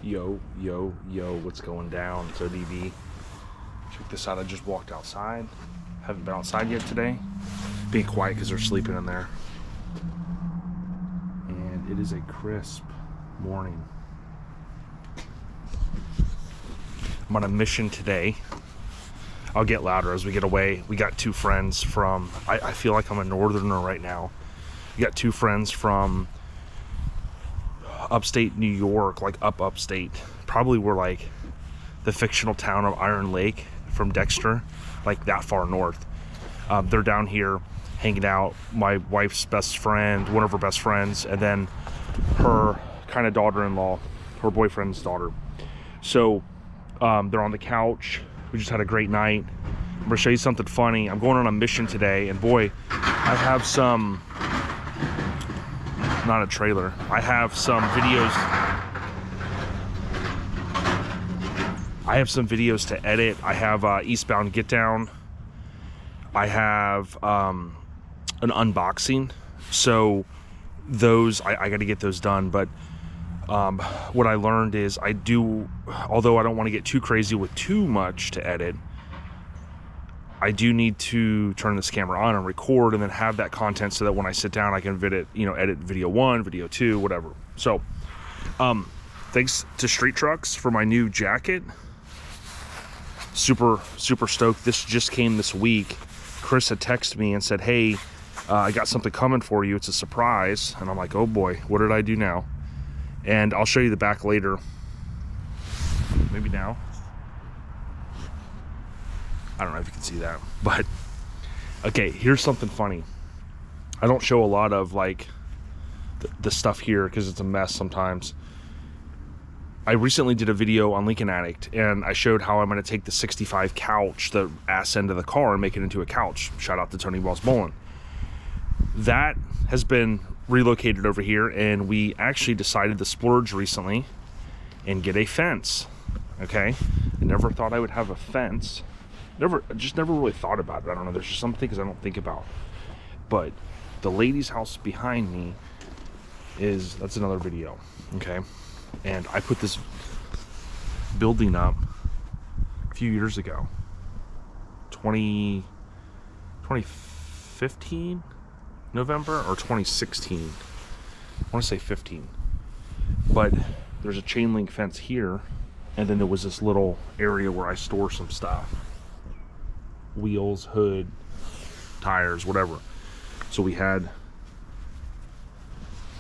Yo, what's going down? It's ODB. Check this out, I just walked outside. Haven't been outside yet today. Being quiet because they're sleeping in there. And it is a crisp morning. I'm on a mission today. I'll get louder as we get away. We got two friends from, I feel like I'm a northerner right now. We got two friends from upstate New York, like upstate. Probably were like the fictional town of Iron Lake from Dexter, like that far north. They're down here hanging out. My wife's best friend, one of her best friends, and then her kind of daughter-in-law, her boyfriend's daughter. So they're on the couch. We just had a great night. I'm gonna show you something funny. I'm going on a mission today, and boy, I have some, not a trailer, I have some videos. I have some videos to edit. I have Eastbound Get Down. I have an unboxing. So those, I got to get those done. But what I learned is although I don't want to get too crazy with too much to edit, I do need to turn this camera on and record and then have that content so that when I sit down, I can edit video 1, video 2, whatever. So thanks to Street Trucks for my new jacket. Super stoked. This just came this week. Chris had texted me and said, hey, I got something coming for you. It's a surprise. And I'm like, oh boy, what did I do now? And I'll show you the back later. Maybe now. I don't know if you can see that, but okay, here's something funny. I don't show a lot of like the stuff here because it's a mess sometimes. I recently did a video on Lincoln Addict, and I showed how I'm going to take the 65 couch, the ass end of the car, and make it into a couch. Shout out to Tony Boss Bolin. That has been relocated over here, and we actually decided to splurge recently and get a fence. Okay, I never thought I would have a fence. Just never really thought about it. I don't know. There's just some things I don't think about. But the lady's house behind me that's another video. Okay. And I put this building up a few years ago, 2015 November or 2016. I want to say 15. But there's a chain link fence here, and then there was this little area where I store some stuff. Wheels, hood, tires, whatever. So we had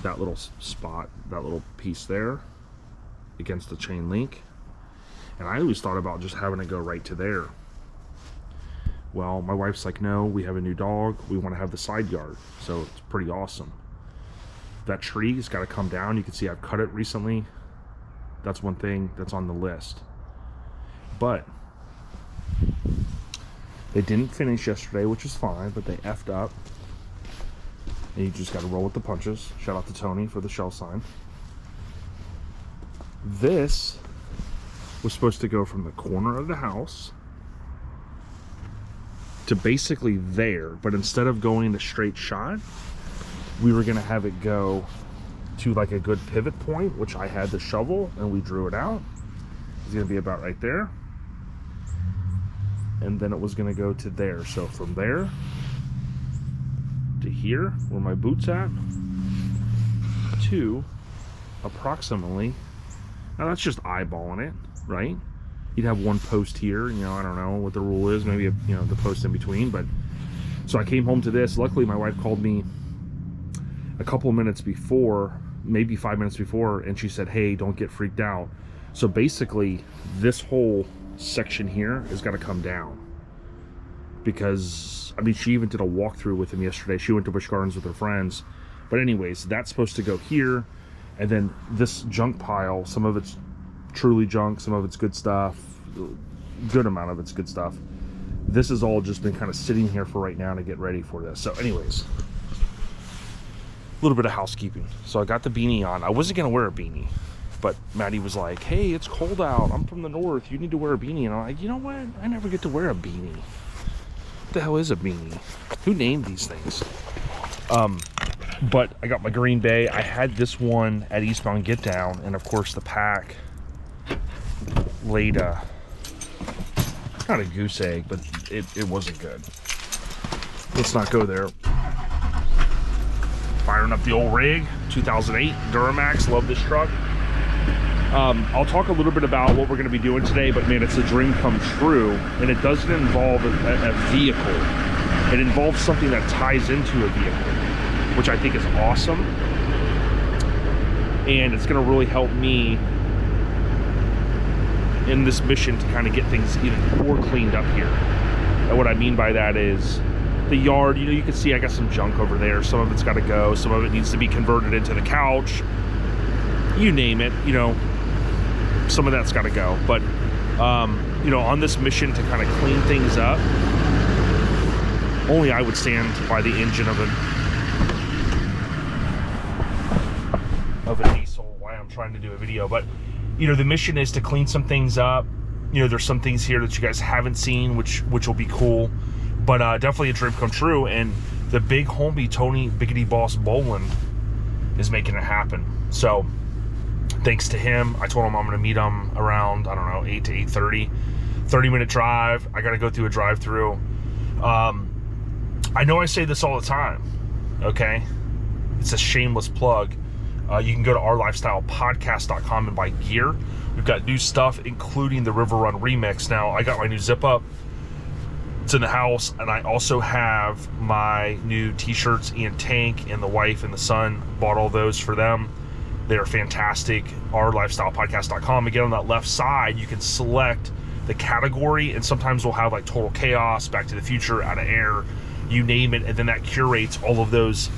that little spot, that little piece there against the chain link, and I always thought about just having it go right to there. Well, my wife's like, no, we have a new dog, we want to have the side yard, so it's pretty awesome. That tree's got to come down. You can see I've cut it recently. That's one thing that's on the list. But they didn't finish yesterday, which is fine, but they effed up. And you just got to roll with the punches. Shout out to Tony for the shell sign. This was supposed to go from the corner of the house to basically there, but instead of going the straight shot, we were going to have it go to like a good pivot point, which I had the shovel and we drew it out. It's going to be about right there. And then it was going to go to there. So from there to here, where my boot's at, to approximately, now that's just eyeballing it, right? You'd have one post here, I don't know what the rule is, maybe, the post in between, but, so I came home to this. Luckily, my wife called me a couple of minutes before, maybe 5 minutes before, and she said, hey, don't get freaked out. So basically, this whole section here has got to come down. Because, she even did a walkthrough with him yesterday. She went to Busch Gardens with her friends. But anyways, that's supposed to go here. And then this junk pile, some of it's truly junk, some of it's good stuff. Good amount of it's good stuff. This has all just been kind of sitting here for right now to get ready for this. So anyways, a little bit of housekeeping. So I got the beanie on. I wasn't going to wear a beanie. But Maddie was like, hey, it's cold out. I'm from the north. You need to wear a beanie. And I'm like, you know what? I never get to wear a beanie. What the hell is a beanie? Who named these things? But I got my Green Bay. I had this one at Eastbound Get Down, and of course the pack laid not a goose egg, but it wasn't good. Let's not go there. Firing up the old rig, 2008 Duramax. Love this truck. I'll talk a little bit about what we're going to be doing today, but man, it's a dream come true, and it doesn't involve a vehicle. It involves something that ties into a vehicle, which I think is awesome, and it's going to really help me in this mission to kind of get things even more cleaned up here. And what I mean by that is the yard, you know, you can see I got some junk over there. Some of it's got to go. Some of it needs to be converted into the couch. You name it, you know, some of that's got to go. But, you know, on this mission to kind of clean things up, only I would stand by the engine of a diesel while I'm trying to do a video. But, you know, the mission is to clean some things up. You know, there's some things here that you guys haven't seen, which will be cool. But definitely a dream come true, and the big homie Tony Biggity Boss Bolin is making it happen. So thanks to him, I told him I'm going to meet him around, I don't know, 8 to 8:30. 30-minute drive. I got to go through a drive-through. I know I say this all the time, okay? It's a shameless plug. You can go to ourlifestylepodcast.com and buy gear. We've got new stuff, including the River Run Remix. Now, I got my new zip up. It's in the house, and I also have my new t-shirts and tank, and the wife and the son bought all those for them. They're fantastic. Ourlifestylepodcast.com. Again, on that left side, you can select the category, and sometimes we'll have like Total Chaos, Back to the Future, Out of Air, you name it, and then that curates all of those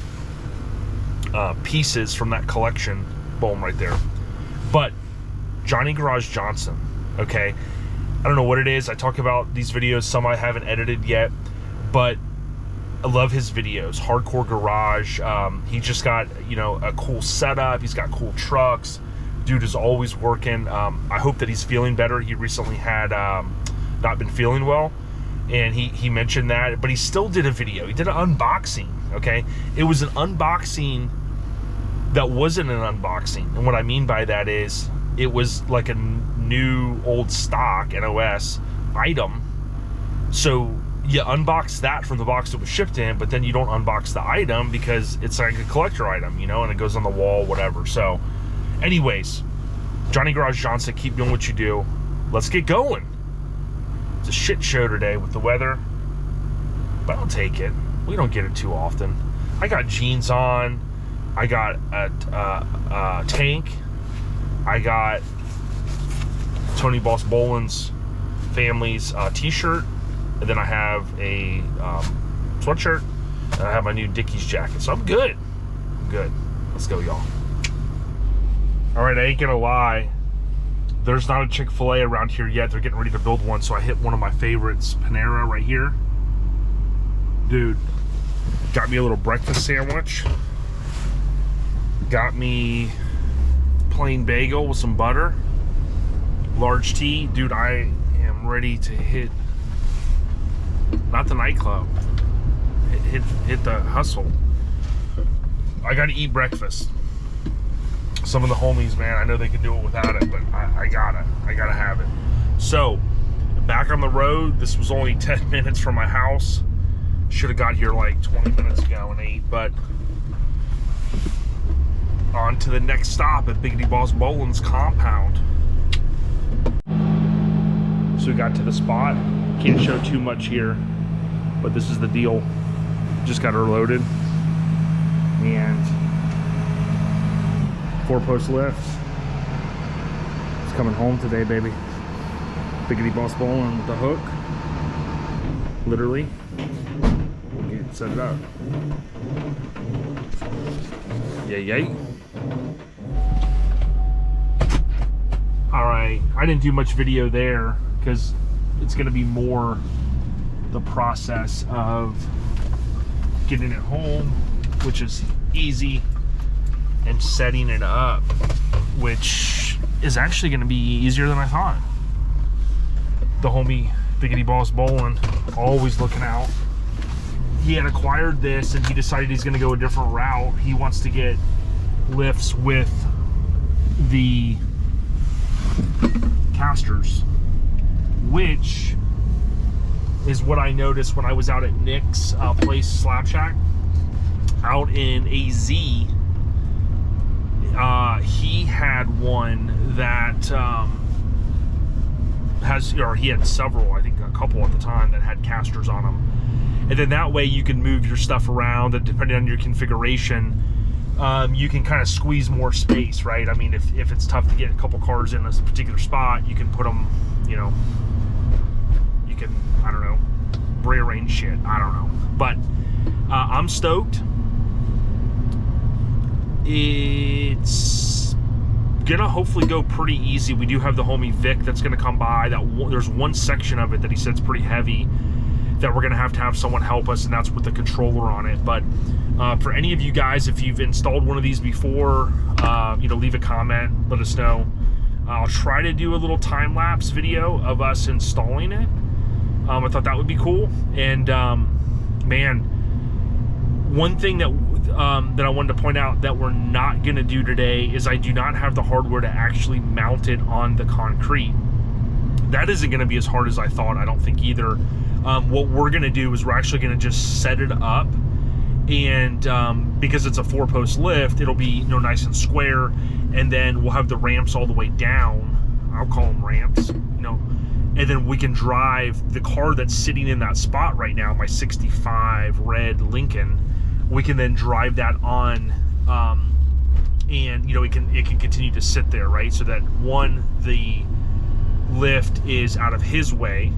pieces from that collection. Boom, right there. But Johnny Garage Johnson, okay? I don't know what it is. I talk about these videos, some I haven't edited yet, but I love his videos. Hardcore Garage. He just got, you know, a cool setup. He's got cool trucks. Dude is always working. I hope that he's feeling better. He recently had not been feeling well, and he mentioned that, but he still did a video. He did an unboxing, okay? It was an unboxing that wasn't an unboxing, and what I mean by that is it was like a new old stock NOS item. So you unbox that from the box that was shipped in, but then you don't unbox the item because it's like a collector item, you know, and it goes on the wall, whatever. So anyways, Johnny Garage Johnson, keep doing what you do. Let's get going. It's a shit show today with the weather, but I'll take it. We don't get it too often. I got jeans on. I got a tank. I got Tony Boss Bolin's family's t-shirt, and then I have a sweatshirt, and I have my new Dickies jacket. So I'm good. I'm good. Let's go, y'all. All right, I ain't gonna lie. There's not a Chick-fil-A around here yet. They're getting ready to build one, so I hit one of my favorites, Panera, right here. Dude, got me a little breakfast sandwich. Got me plain bagel with some butter, large tea. Dude, I am ready to hit, not the nightclub, hit the hustle. I gotta eat breakfast. Some of the homies, man, I know they can do it without it, but I gotta have it. So back on the road. This was only 10 minutes from my house. Should have got here like 20 minutes ago and ate, but on to the next stop at Biggity Boss Bolin's compound. So we got to the spot. Can't show too much here, but this is the deal. Just got her loaded, and 4-post lift. It's coming home today, baby. Biggity Boss Bolin with the hook. Literally. We'll set it up. Yay, yay. Alright, I didn't do much video there because it's going to be more the process of getting it home, which is easy, and setting it up, which is actually going to be easier than I thought. The homie Biggity Boss Bolin, always looking out. He had acquired this and he decided he's going to go a different route. He wants to get lifts with the casters, which is what I noticed when I was out at Nick's place, Slab Shack, out in AZ. He had one that he had several, I think a couple at the time, that had casters on them. And then that way you can move your stuff around, and depending on your configuration, you can kind of squeeze more space, right? I mean, if it's tough to get a couple cars in a particular spot, you can put them, you know, you can, I don't know, rearrange shit, I don't know. But I'm stoked. It's gonna hopefully go pretty easy. We do have the homie Vic that's gonna come by. There's one section of it that he said's pretty heavy that we're gonna have to have someone help us, and that's with the controller on it. But for any of you guys, if you've installed one of these before, you know, leave a comment, let us know. I'll try to do a little time-lapse video of us installing it. I thought that would be cool. And man, one thing that I wanted to point out that we're not gonna do today is I do not have the hardware to actually mount it on the concrete. That isn't gonna be as hard as I thought, I don't think either. What we're gonna do is we're actually gonna just set it up, and because it's a 4-post lift, it'll be, you know, nice and square, and then we'll have the ramps all the way down. I'll call them ramps, you know, and then we can drive the car that's sitting in that spot right now, my 65 red Lincoln. We can then drive that on, and you know, it can continue to sit there, right? So that one, the lift is out of his way,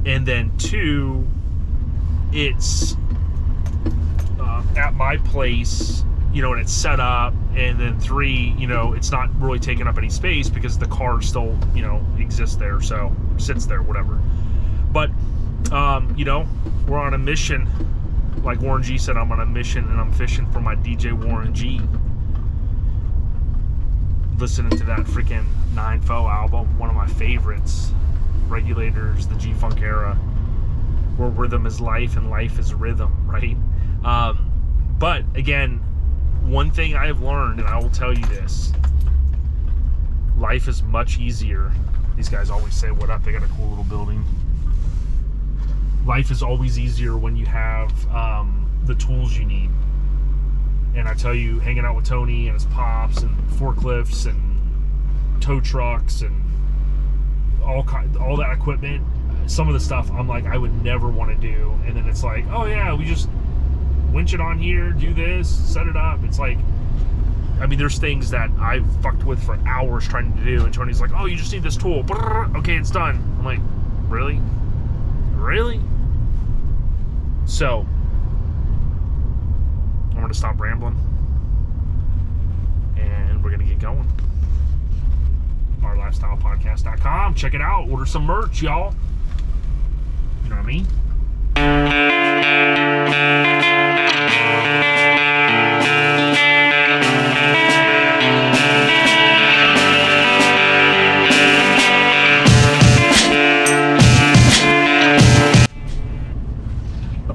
and then two, it's at my place, you know, and it's set up, and then three, you know, it's not really taking up any space because the car still, you know, exists there, so sits there, whatever. But you know, we're on a mission. Like Warren G said, I'm on a mission and I'm fishing for my DJ Warren G. Listening to that freaking 9-4 album, one of my favorites. Regulators, the G-Funk era, where rhythm is life and life is rhythm, right? But again, one thing I have learned, and I will tell you this, life is much easier. These guys always say, what up? They got a cool little building. Life is always easier when you have the tools you need. And I tell you, hanging out with Tony and his pops and forklifts and tow trucks and all that equipment, some of the stuff I'm like, I would never want to do. And then it's like, oh yeah, we just winch it on here, do this, set it up. It's like, I mean, there's things that I've fucked with for hours trying to do, and Tony's like, oh, you just need this tool. Okay, it's done. I'm like, really? Really? So, I'm going to stop rambling, and we're going to get going. OurLifestylePodcast.com. Check it out. Order some merch, y'all. You know what I mean?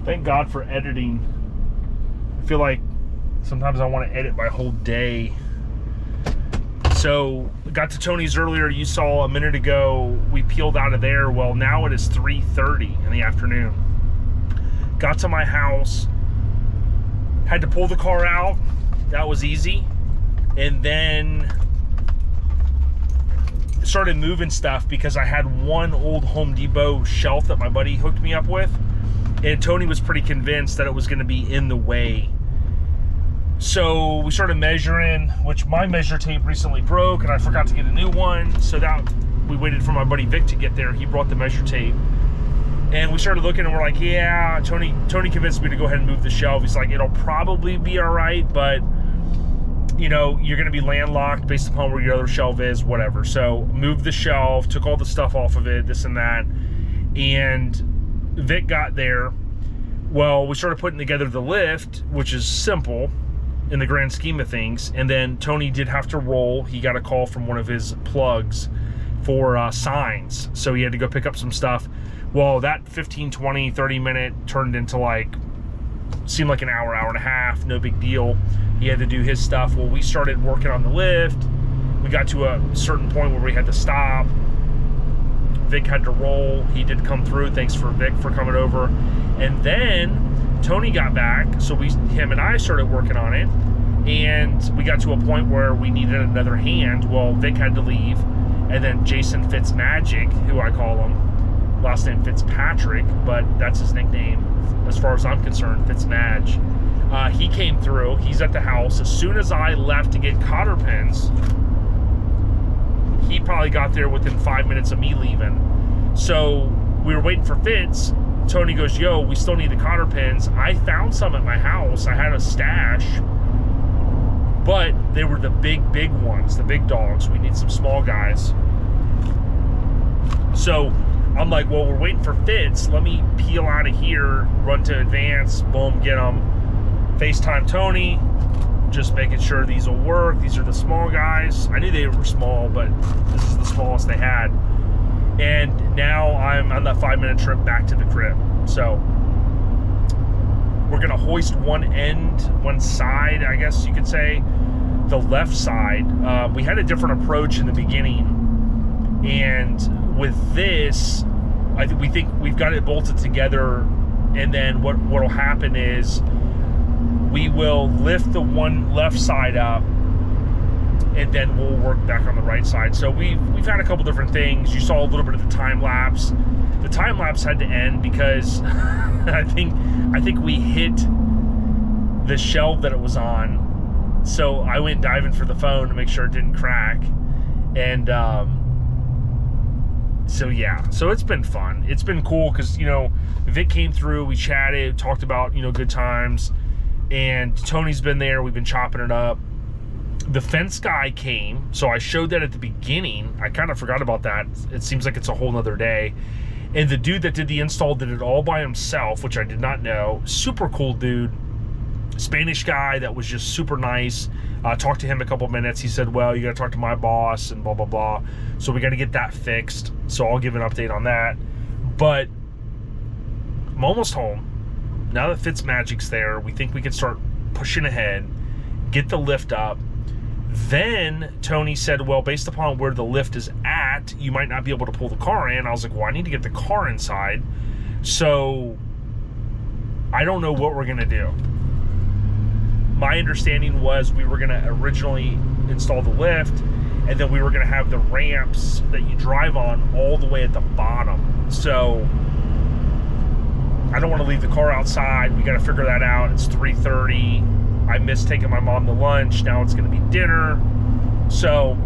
Thank God for editing. I feel like sometimes I want to edit my whole day. So, got to Tony's earlier. You saw a minute ago, we peeled out of there. Well, now it is 3:30 in the afternoon. Got to my house, had to pull the car out. That was easy. And then started moving stuff because I had one old Home Depot shelf that my buddy hooked me up with. And Tony was pretty convinced that it was going to be in the way. So we started measuring, which my measure tape recently broke and I forgot to get a new one. So that we waited for my buddy Vic to get there. He brought the measure tape. And we started looking and we're like, yeah, Tony convinced me to go ahead and move the shelf. He's like, it'll probably be all right, but you know, you're going to be landlocked based upon where your other shelf is, whatever. So moved the shelf, took all the stuff off of it, this and that. And Vic got there. Well, we started putting together the lift, which is simple in the grand scheme of things. And then Tony did have to roll. He got a call from one of his plugs for signs. So he had to go pick up some stuff. Well, that 15, 20, 30 minute turned into like, seemed like an hour, hour and a half, no big deal. He had to do his stuff. Well, we started working on the lift, we got to a certain point where we had to stop. Vic had to roll. He did come through. Thanks for Vic for coming over. And then Tony got back, so him and I started working on it. And we got to a point where we needed another hand. Well, Vic had to leave. And then Jason Fitzmagic, who I call him, last name Fitzpatrick, but that's his nickname as far as I'm concerned, Fitzmag. He came through. He's at the house. As soon as I left to get cotter pins, he probably got there within 5 minutes of me leaving. So we were waiting for Fitz. Tony goes, yo, we still need the cotter pins. I found some at my house. I had a stash, but they were the big ones, the big dogs. We need some small guys. So I'm like, well, we're waiting for Fitz. Let me peel out of here, run to advance, boom, get them. FaceTime Tony, just making sure these will work. These are the small guys. I knew they were small, but this is the smallest they had. And now I'm on that 5-minute trip back to the crib. So we're gonna hoist one side, I guess you could say, the left side. We had a different approach in the beginning, and with this, we think we've got it bolted together. And then what'll happen is we will lift the one left side up, and then we'll work back on the right side. So we've had a couple different things. You saw a little bit of the time lapse. The time lapse had to end because I think we hit the shelf that it was on. So I went diving for the phone to make sure it didn't crack. And so yeah, so it's been fun. It's been cool because, you know, Vic came through, we chatted, talked about, you know, good times. And Tony's been there, we've been chopping it up. The fence guy came, so I showed that at the beginning. I kind of forgot about that. It seems like it's a whole nother day. And the dude that did the install did it all by himself, which I did not know. Super cool dude. Spanish guy that was just super nice. Talked to him a couple minutes. He said, well, you got to talk to my boss and blah, blah, blah. So we got to get that fixed. So I'll give an update on that. But I'm almost home. Now that Fitzmagic's there, we think we can start pushing ahead, get the lift up. Then Tony said, well, based upon where the lift is at, you might not be able to pull the car in. I was like, well, I need to get the car inside. So I don't know what we're gonna do. My understanding was we were gonna originally install the lift, and then we were gonna have the ramps that you drive on all the way at the bottom. So I don't want to leave the car outside. We got to figure that out. It's 3:30. I missed taking my mom to lunch. Now it's going to be dinner. So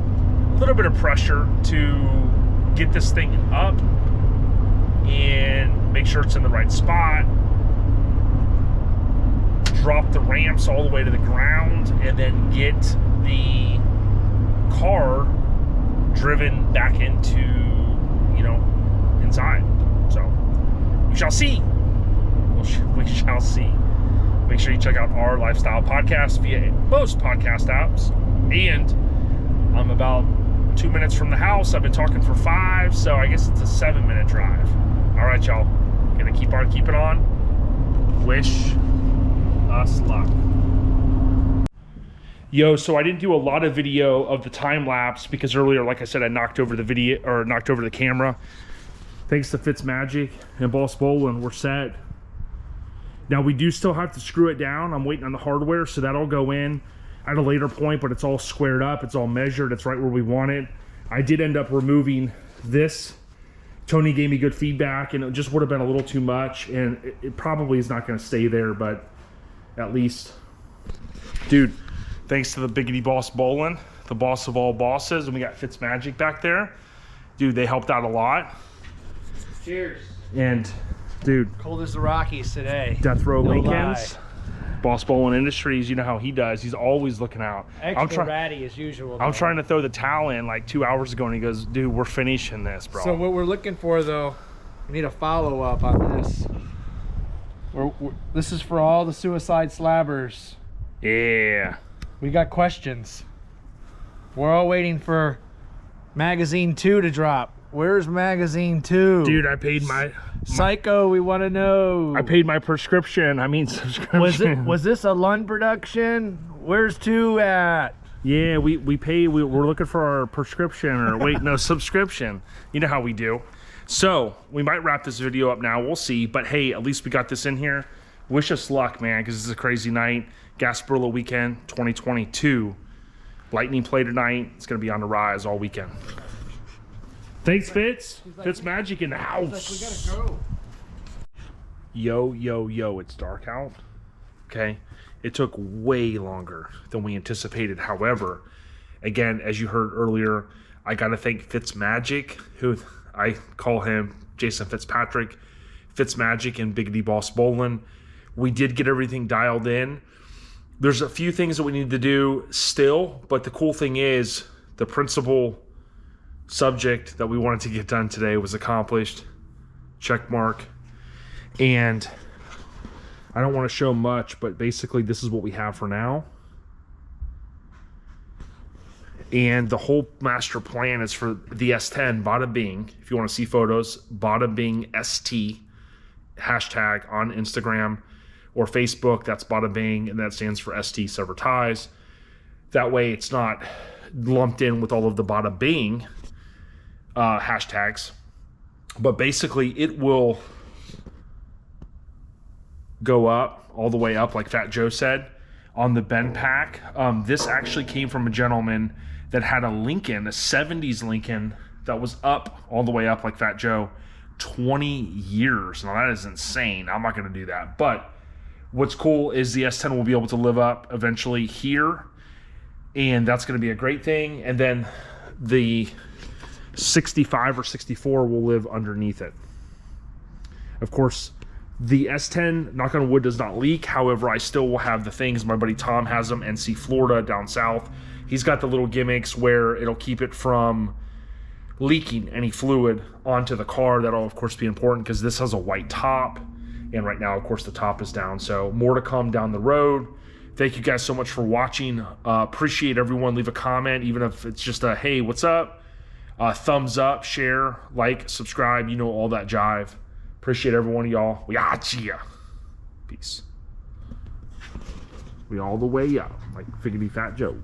a little bit of pressure to get this thing up and make sure it's in the right spot. Drop the ramps all the way to the ground, and then get the car driven back into, you know, inside. So we shall see. We shall see. Make sure you check out our lifestyle podcast via most podcast apps. And I'm about 2 minutes from the house. I've been talking for 5, so I guess it's a 7-minute drive. All right, y'all. Gonna keep on keeping on. Wish us luck. Yo, so I didn't do a lot of video of the time lapse because earlier, like I said, I knocked over the camera. Thanks to Fitzmagic and Boss Bolin, we're set. Now we do still have to screw it down. I'm waiting on the hardware, so that'll go in at a later point, but it's all squared up, it's all measured, it's right where we want it. I did end up removing this. Tony gave me good feedback, and it just would have been a little too much, and it probably is not gonna stay there, but at least. Dude, thanks to the biggity boss Bolin, the boss of all bosses, and we got Fitzmagic back there. Dude, they helped out a lot. Cheers. And dude, cold as the Rockies today. Death Row Lincolns, Boss Bolin Industries, you know how he does. He's always looking out. Extra ratty as usual. I'm trying to throw the towel in like 2 hours ago, and he goes, dude, we're finishing this, bro. So what we're looking for, though, we need a follow-up on this. This is for all the suicide slabbers. Yeah. We got questions. We're all waiting for magazine 2 to drop. Where's magazine 2? Dude, I paid my Psycho, we want to know. I paid my prescription. I mean subscription. Was this a Lund production? Where's 2 at? Yeah, we pay. We're looking for our prescription, or wait, no, subscription. You know how we do. So we might wrap this video up now. We'll see. But hey, at least we got this in here. Wish us luck, man, because this is a crazy night. Gasparilla weekend 2022. Lightning play tonight. It's gonna be on the rise all weekend. Thanks, Fitz. Fitz Magic in the house. We gotta go. Yo, it's dark out. Okay. It took way longer than we anticipated. However, again, as you heard earlier, I got to thank Fitzmagic, who I call him Jason Fitzpatrick, Fitzmagic and Biggity Boss Bolin. We did get everything dialed in. There's a few things that we need to do still, but the cool thing is the principal subject that we wanted to get done today was accomplished. Check mark. And I don't want to show much, but basically this is what we have for now. And the whole master plan is for the S10, Bada Bing. If you want to see photos, Bada Bing ST, hashtag on Instagram or Facebook, that's Bada Bing, and that stands for ST Sever Ties. That way it's not lumped in with all of the Bada Bing hashtags. But basically it will go up, all the way up, like Fat Joe said, on the BendPak. This actually came from a gentleman that had a Lincoln, a 70s Lincoln, that was up, all the way up, like Fat Joe, 20 years. Now that is insane. I'm not going to do that. But what's cool is the S10 will be able to live up eventually here, and that's going to be a great thing. And then the 65 or 64 will live underneath it. Of course, the S10, knock on wood, does not leak. However, I still will have the things. My buddy Tom has them, NC Florida, down south. He's got the little gimmicks where it'll keep it from leaking any fluid onto the car. That'll, of course, be important because this has a white top. And right now, of course, the top is down. So more to come down the road. Thank you guys so much for watching. Appreciate everyone. Leave a comment, even if it's just a, hey, what's up? Thumbs up, share, like, subscribe. You know, all that jive. Appreciate every one of y'all. We got ya. Peace. We all the way up, like Figgity Fat Joe.